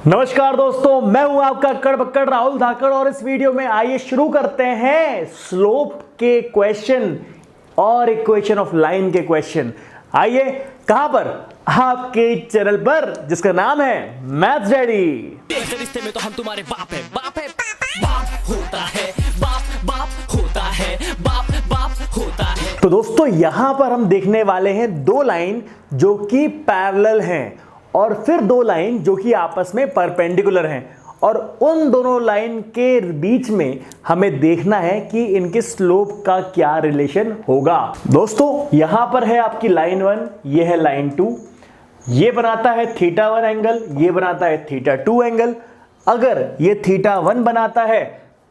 नमस्कार दोस्तों, मैं हूं आपका कड़बक्कड़ राहुल धाकड़ और इस वीडियो में आइए शुरू करते हैं स्लोप के क्वेश्चन और इक्वेशन ऑफ लाइन के क्वेश्चन। आइए, कहां पर? आपके चैनल पर जिसका नाम है मैथ्स डैडी। रिश्ते में तो हम तुम्हारे बाप है, बाप है, बाप होता है, बाप बाप होता है, बाप बाप होता है। तो दोस्तों, यहां पर हम देखने वाले हैं दो लाइन जो कि पैरेलल हैं और फिर दो लाइन जो कि आपस में परपेंडिकुलर हैं, और उन दोनों लाइन के बीच में हमें देखना है कि इनके स्लोप का क्या रिलेशन होगा। दोस्तों, यहां पर है आपकी लाइन 1, ये है लाइन 2, ये बनाता है θ1 एंगल, ये बनाता है θ2 एंगल। अगर ये θ1 बनाता है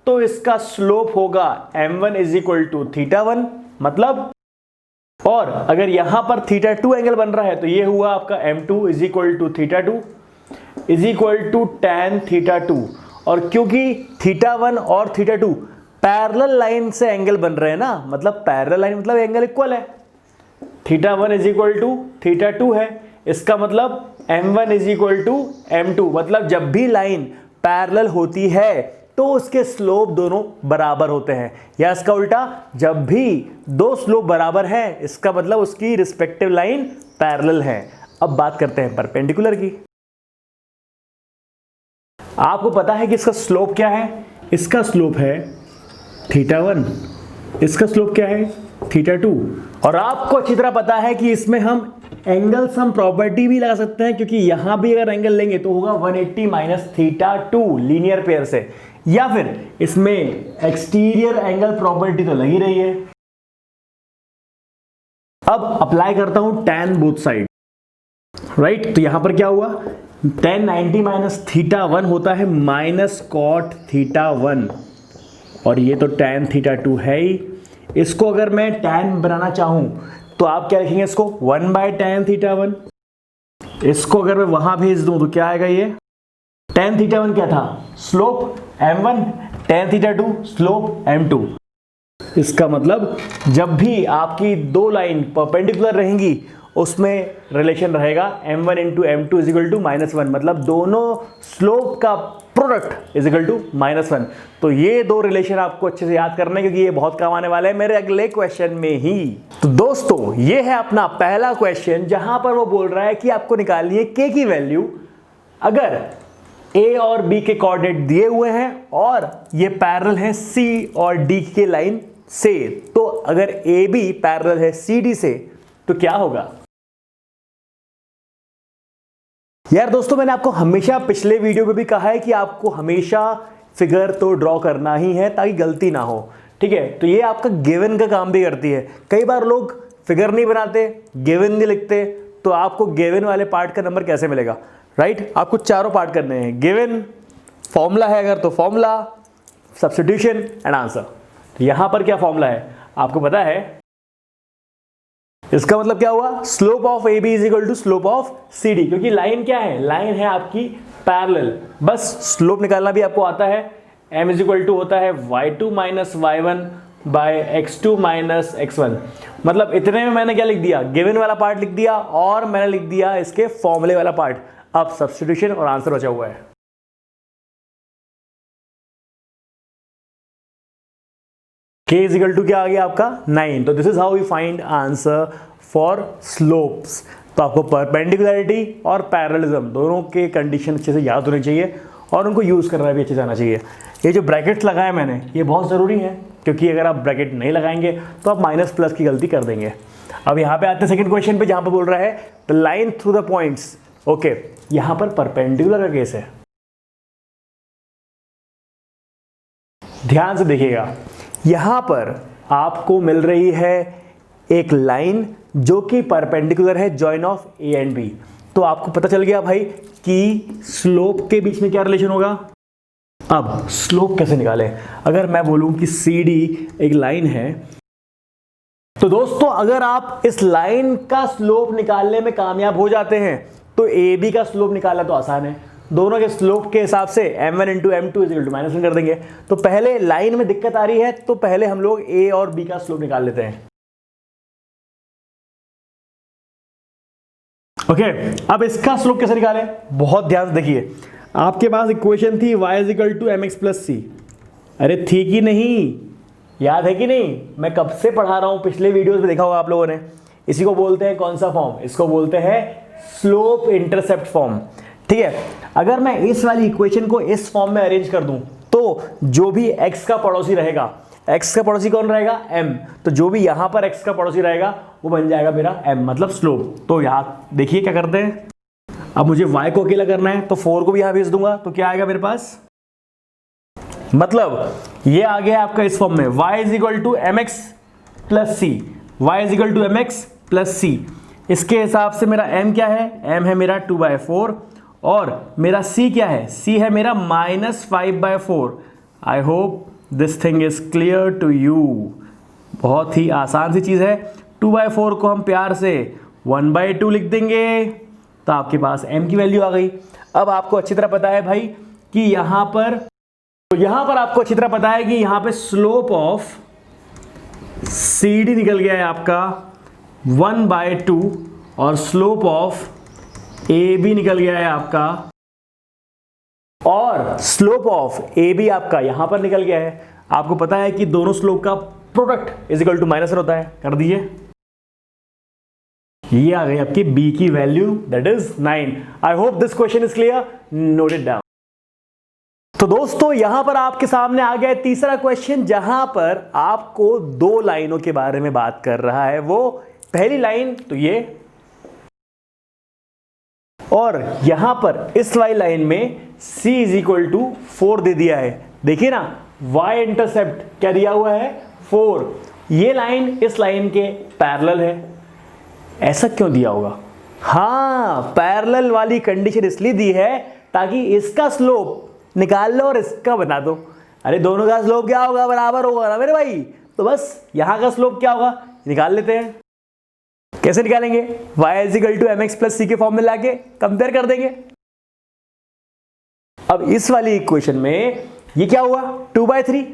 तो इसका स्लोप होगा m1 = θ1, मतलब, और अगर यहां पर θ2 एंगल बन रहा है तो ये हुआ आपका m2 = θ2 tan θ2। और क्योंकि θ1 और θ2 पैरेलल लाइन से एंगल बन रहे हैं ना, मतलब पैरेलल लाइन मतलब एंगल इक्वल है, θ1 = θ2 है, इसका मतलब m1 = m2। मतलब जब भी लाइन पैरेलल होती है तो उसके स्लोप दोनों बराबर होते हैं, या इसका उल्टा, जब भी दो स्लोप बराबर हैं इसका मतलब उसकी रिस्पेक्टिव लाइन पैरेलल है। अब बात करते हैं परपेंडिकुलर की। आपको पता है कि इसका स्लोप क्या है? इसका स्लोप है θ1, इसका स्लोप क्या है? θ2। और आपको अच्छी तरह पता है कि इसमें हम एंगल सम प्रॉपर्टी भी लगा सकते हैं, क्योंकि यहां भी अगर एंगल लेंगे तो होगा 180 - θ2 लीनियर पेयर से, या फिर इसमें एक्सटीरियर एंगल प्रॉपर्टी तो लगी रही है। अब अप्लाई करता हूं tan बोथ साइड, राइट? तो यहां पर क्या हुआ? tan 90 - θ1 होता है -cot θ1, और ये तो tan θ2 है ही। इसको अगर मैं tan बनाना चाहूं तो आप क्या लिखेंगे? इसको 1/tan θ1। इसको अगर मैं वहां भेज दूं तो क्या आएगा? ये tan θ1 क्या था? Slope m1, tan θ2 slope m2। इसका मतलब जब भी आपकी दो लाइन परपेंडिकुलर रहेंगी उसमें रिलेशन रहेगा m1 × m2 = -1, मतलब दोनों स्लोप का प्रोडक्ट = -1। तो ये दो रिलेशन आपको अच्छे से याद करना है, क्योंकि ये बहुत काम आने वाले हैं मेरे अगले क्वेश्चन में ही। तो दोस्तों, ये है अपना पहला क्वेश्चन, जहां पर वो बोल रहा है कि आपको निकालनी है k की वैल्यू अगर a और b के कोऑर्डिनेट दिए हुए हैं और ये पैरेलल है c और d के लाइन से। तो अगर AB पैरेलल है CD से तो क्या होगा? यार दोस्तों, मैंने आपको हमेशा पिछले वीडियो में भी कहा है कि आपको हमेशा फिगर तो ड्रॉ करना ही है ताकि गलती ना हो, ठीक है? तो ये आपका गिवन का काम भी करती है। कई बार लोग फिगर नहीं बनाते, गिवन नहीं लिखते, तो आपको गिवन वाले पार्ट का नंबर कैसे मिलेगा, राइट? आपको चारों पार्ट करने हैं। गिवन, फॉर्मूला है अगर तो फॉर्मूला, सब्स्टिट्यूशन एंड आंसर। यहां पर क्या फॉर्मूला है आपको पता है? इसका मतलब क्या हुआ? Slope of AB = slope of CD, क्योंकि लाइन क्या है? लाइन है आपकी पैरेलल। बस स्लोप निकालना भी आपको आता है। m = होता है y2 - y1 x2 - x1। मतलब इतने में मैंने क्या लिख दिया? गिवन वाला पार्ट लिख दिया और मैंने लिख दिया इसके फॉर्मूले वाला पार्ट। अब सब्स्टिट्यूशन और आंसर बचा हुआ है। k = क्या आ गया आपका? 9। तो this is how we find answer for slopes. तो आपको परपेंडिकुलरिटी और पैरेललिज्म दोनों के कंडीशन अच्छे से याद होने चाहिए और उनको यूज करना भी अच्छे से आना चाहिए। ये जो ब्रैकेट्स लगाए मैंने, ये बहुत ज़रूरी है, क्योंकि अगर आप ब्रैकेट नहीं लगाएंगे तो आप माइनस प्लस की गलती कर देंगे। अब यहाँ पे आते हैं सेकंड क्वेश्चन पे, जहाँ पे बोल रहा है the line through the points. Okay, यहाँ पर परपेंडिकुलर का केस है, ध्यान से देखिएगा। यहां पर आपको मिल रही है एक लाइन जो कि परपेंडिकुलर है join of A and B। तो आपको पता चल गया भाई कि स्लोप के बीच में क्या रिलेशन होगा। अब स्लोप कैसे निकालें? अगर मैं बोलूं कि CD एक लाइन है, तो दोस्तों अगर आप इस लाइन का स्लोप निकालने में कामयाब हो जाते हैं तो AB का स्लोप निकालना तो आसान है। दोनों के स्लोप के हिसाब से m1 × m2 = -1 कर देंगे। तो पहले लाइन में दिक्कत आ रही है तो पहले हम लोग A और B का स्लोप निकाल लेते हैं। ओके, अब इसका स्लोप कैसे निकालें? बहुत ध्यान से देखिए। आपके पास इक्वेशन थी y is equal to M X plus C. अरे थी कि नहीं, याद है कि नहीं? मैं कब से पढ़ा रहा हूं, पिछले वीडियोस में देखा होगा आप लोगों ने। इसी को बोलते हैं कौन सा फॉर्म? इसको बोलते हैं स्लोप इंटरसेप्ट फॉर्म। ठीक है, अगर मैं इस वाली इक्वेशन को इस फॉर्म में अरेंज कर दूं तो जो भी x का पड़ोसी रहेगा, x का पड़ोसी कौन रहेगा? m। तो जो भी यहां पर x का पड़ोसी रहेगा वो बन जाएगा मेरा m, मतलब स्लोप। तो यहां देखिए क्या करते हैं, अब मुझे y को अकेला करना है तो 4 को भी यहां भेज दूंगा, तो क्या आएगा मेरे पास? मतलब ये आ गया आपका इस फॉर्म में y is equal to M X plus C, y is equal to M X plus C. इसके हिसाब से मेरा m क्या है? m है मेरा 2/4 और मेरा c क्या है? c है मेरा -5/4। I hope this thing is clear to you. बहुत ही आसान सी चीज़ है। 2/4 को हम प्यार से 1/2 लिख देंगे तो आपके पास m की वैल्यू आ गई। अब आपको अच्छी तरह पता है भाई कि यहां पर, तो यहां पर आपको अच्छी तरह पता है कि यहां पे स्लोप ऑफ CD निकल गया है आपका 1/2 और स्लोप ऑफ AB निकल गया है आपका, और स्लोप ऑफ AB आपका यहां पर निकल गया है। आपको पता है कि दोनों स्लोप का प्रोडक्ट इज इक्वल टू -1 होता है। कर दीजिए, ये आ गई आपकी B की value, that is 9। I hope this question is clear, note it down. तो दोस्तों यहां पर आपके सामने आ गया तीसरा क्वेश्चन, जहां पर आपको दो लाइनों के बारे में बात कर रहा है। वो पहली लाइन तो ये, और यहां पर इस वाली लाइन में c इज इक्वल टू 4 दे दिया है। देखिए ना, y इंटरसेप्ट क्या दिया हुआ है? 4। ये लाइन इस लाइन के पैरेलल है। ऐसा क्यों दिया होगा? हाँ, पैरेलल वाली कंडीशन इसलिए दी है ताकि इसका स्लोप निकाल लो और इसका बना दो। अरे दोनों का स्लोप क्या होगा? बराबर होगा ना मेरे भाई। तो बस यहां का स्लोप क्या होगा निकाल लेते हैं। कैसे निकालेंगे? y is equal to M X plus C के फॉर्म में लाके कंपेयर कर देंगे। अब इस वाली इक्वेशन में ये क्या हुआ? 2/3।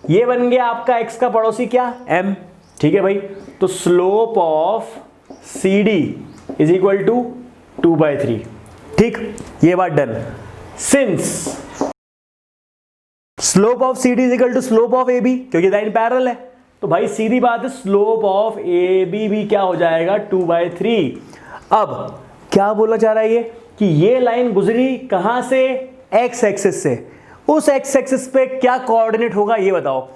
ये बन गया आपका x का पड़ोसी क्या? m। ठीक है भाई, तो slope of CD is equal to 2/3। ठीक, ये बात done. Since slope of CD is equal to slope of AB, क्योंकि लाइन पैरेलल है, तो भाई सीधी बात है स्लोप ऑफ AB भी क्या हो जाएगा? 2/3। अब क्या बोलना चाह रहा है ये कि ये लाइन गुजरी कहां से? x एक्सिस से। उस x एक्सिस पे क्या कोऑर्डिनेट होगा ये बताओ।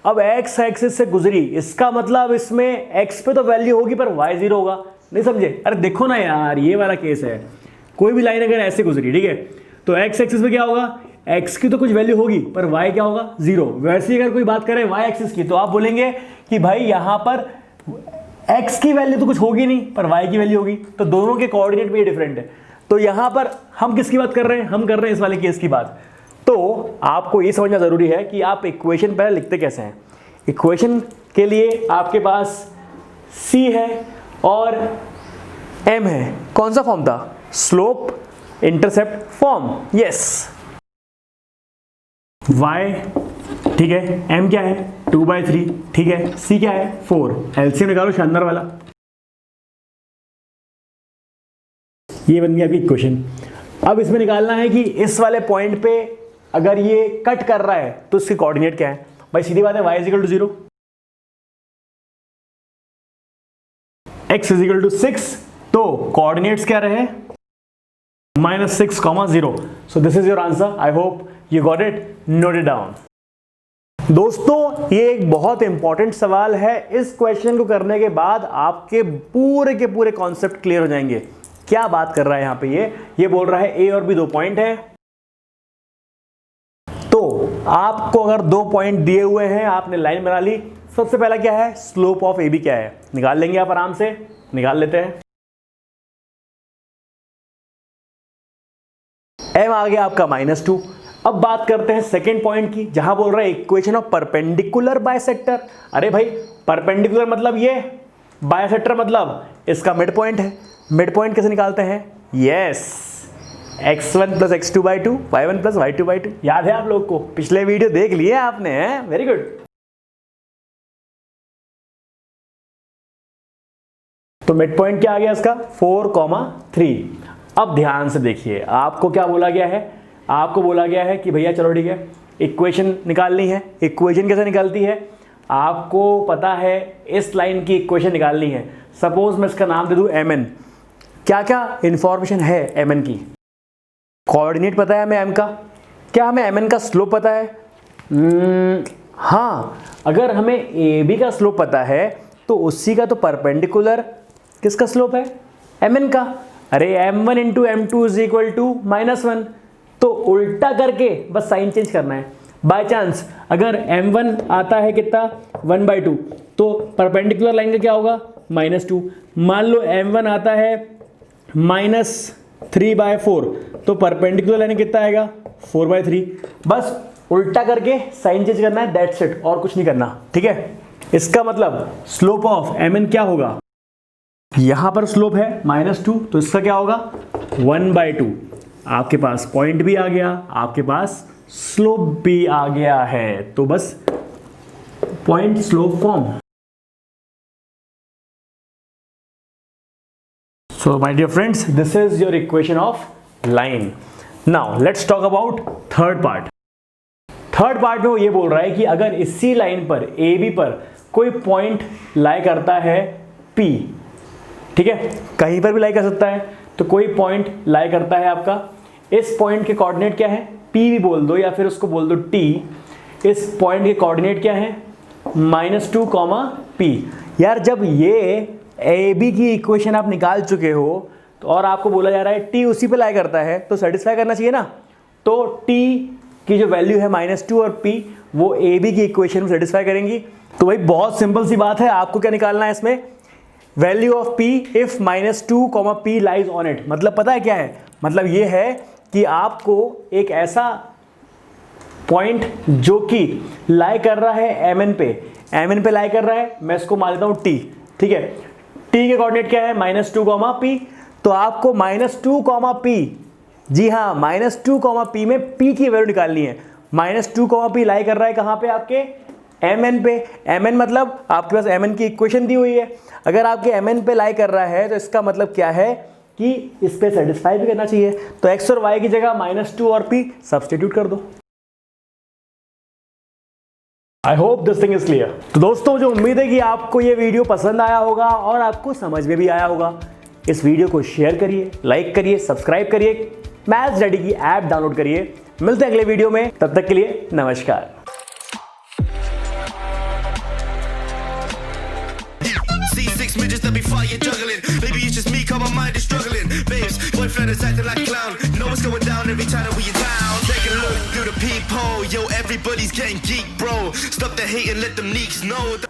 अब x एक्सिस से गुजरी, इसका मतलब इसमें x पे तो वैल्यू होगी पर y 0 होगा। नहीं समझे? अरे देखो ना यार, ये वाला केस है। कोई भी लाइन अगर ऐसे गुजरी, ठीक है, तो x एक्सिस पे क्या होगा? x की तो कुछ वैल्यू होगी पर y क्या होगा? 0। वैसे ही अगर कोई बात करे y एक्सिस की तो आप बोलेंगे कि भाई यहां पर x की वैल्यू तो कुछ होगी नहीं पर y की वैल्यू होगी, तो दोनों के कोऑर्डिनेट भी डिफरेंट है। तो यहां पर हम किसकी बात कर रहे हैं? हम कर रहे हैं इस वाले केस की बात। तो आपको ये समझना जरूरी है कि आप इक्वेशन पहले लिखते कैसे हैं। इक्वेशन के लिए आपके पास c है और m है। कौन सा फॉर्म था? Slope intercept form. Yes, y ठीक है, m क्या है? 2/3। ठीक है, c क्या है? 4। एलसीएम निकालो शानदार वाला। ये बन गया आपकी इक्वेशन। अब इसमें निकालना है कि इस वाले पॉइंट पे अगर ये कट कर रहा है तो इसके कोऑर्डिनेट क्या है? भाई सीधी बात है, y is equal to 0, x is equal to 6, तो कोऑर्डिनेट्स क्या रहे? -6, 0। So this is your answer. I hope you got it, note it down. दोस्तों ये एक बहुत इंपॉर्टेंट सवाल है। इस क्वेश्चन को करने के बाद आपके पूरे के पूरे कॉन्सेप्ट क्लियर हो जाएंगे। क्या बात कर रहा है यहां पे? ये बोल रहा है a और b 2 पॉइंट है। तो आपको अगर 2 पॉइंट दिए हुए हैं, आपने लाइन बना ली, सबसे पहला क्या है? स्लोप ऑफ AB क्या है? निकाल लेंगे आप आराम से, निकाल लेते हैं। m आ गया आपका -2। अब बात करते हैं सेकेंड पॉइंट की, जहां बोल रहा है इक्वेशन ऑफ परपेंडिकुलर बाइसेक्टर। अरे भाई परपेंडिकुलर मतलब ये, बाइसेक्टर मतलब इसका मिड पॉइंट है। मिड पॉइंट कैसे निकालते हैं? Yes, x1 + x2/2, y1 + y2/2। याद है आप लोग को? पिछले वीडियो देख लिए आपने, हैं? Very good. तो मिड पॉइंट क्या आ गया इसका? 4, 3। अब ध्यान से देखिए, आपको क्या बोला गया है? आपको बोला गया है कि भैया चलो ठीक है, इक्वेशन निकालनी है। इक्वेशन कैसे निकालती है, आपको पता है इस लाइन की इक्वेशन निकालनी है। सपोज मैं इसका नाम दे दूं mn। क्या क्या इंफॉर्मेशन है mn की, कोऑर्डिनेट पता है हमें m का, क्या हमें mn का स्लोप पता है? हाँ, अगर हमें AB का स्लोप पता है तो उसी का तो परपेंडिकुलर किसका स्लोप है, mn का। अरे m1 into m2 is equal to -1, तो उल्टा करके बस साइन चेंज करना है। बाय चांस अगर m1 आता है कितना 1/2, तो परपेंडिकुलर लाइन का क्या होगा -2। मान लो m1 आता है -3/4, तो परपेंडिकुलर लाइन कितना आएगा 4/3। बस उल्टा करके साइन चेंज करना है, दैट्स इट, और कुछ नहीं करना, ठीक है। इसका मतलब स्लोप ऑफ mn क्या होगा, यहां पर स्लोप है -2, तो इसका क्या होगा 1/2। आपके पास पॉइंट भी आ गया, आपके पास स्लोप भी आ गया है, तो बस point slope form. So my dear friends, this is your equation of line. Now let's talk about third part. Third part में वो ये बोल रहा है कि अगर इसी लाइन पर AB पर कोई पॉइंट लाई करता है P, ठीक है, कहीं पर भी लाई कर सकता है, तो कोई पॉइंट लाई करता है आपका, इस पॉइंट के कोऑर्डिनेट क्या है, P भी बोल दो या फिर उसको बोल दो T। इस पॉइंट के कोऑर्डिनेट क्या है -2, P। यार जब ये AB की इक्वेशन आप निकाल चुके हो तो और आपको बोला जा रहा है T उसी पे लाई करता है, तो सेटिस्फाई करना चाहिए ना। तो T की जो वैल्यू है -2 और P वो AB की इक्वेशन में सेटिस्फाई करेंगी। तो भाई बहुत सिंपल सी बात है, आपको क्या निकालना है इसमें, value of P if -2, P lies on it. मतलब पता है क्या है, मतलब ये है कि आपको एक ऐसा पॉइंट जो कि लाई कर रहा है mn पे लाई कर रहा है, मैं इसको मान लेता हूं T, ठीक है। T के कोऑर्डिनेट क्या है -2, P, तो आपको -2, P, जी हाँ -2, P में P की वैल्यू निकालनी है। -2, P लाई कर रहा है कहाँ पे, आपके mn पे। mn मतलब आपके पास mn की इक्वेशन दी हुई है, अगर आपके mn पे लाई कर रहा है तो इसका मतलब क्या है कि इस पे सेटिस्फाई भी करना चाहिए। तो x और y की जगह -2 और P सब्स्टिट्यूट कर दो। आई hope this thing is clear. तो दोस्तों मुझे उम्मीद है कि आपको ये वीडियो पसंद आया होगा और आपको समझ में भी आया होगा। इस वीडियो को शेयर करिए, लाइक करिए, सब्सक्राइब करिए, मैथ्स डैडी की ऐप डाउनलोड करिए। मिलते हैं अगले वीडियो में, तब तक के लिए नमस्कार। C6 midgets that be fire juggling. Baby, it's just me, 'cause my mind is struggling. Babes, boyfriend is acting like a clown. Know what's going down every time that we in town. Take a look through the peephole. Yo, everybody's getting geek, bro. Stop the hate and let them neeks know.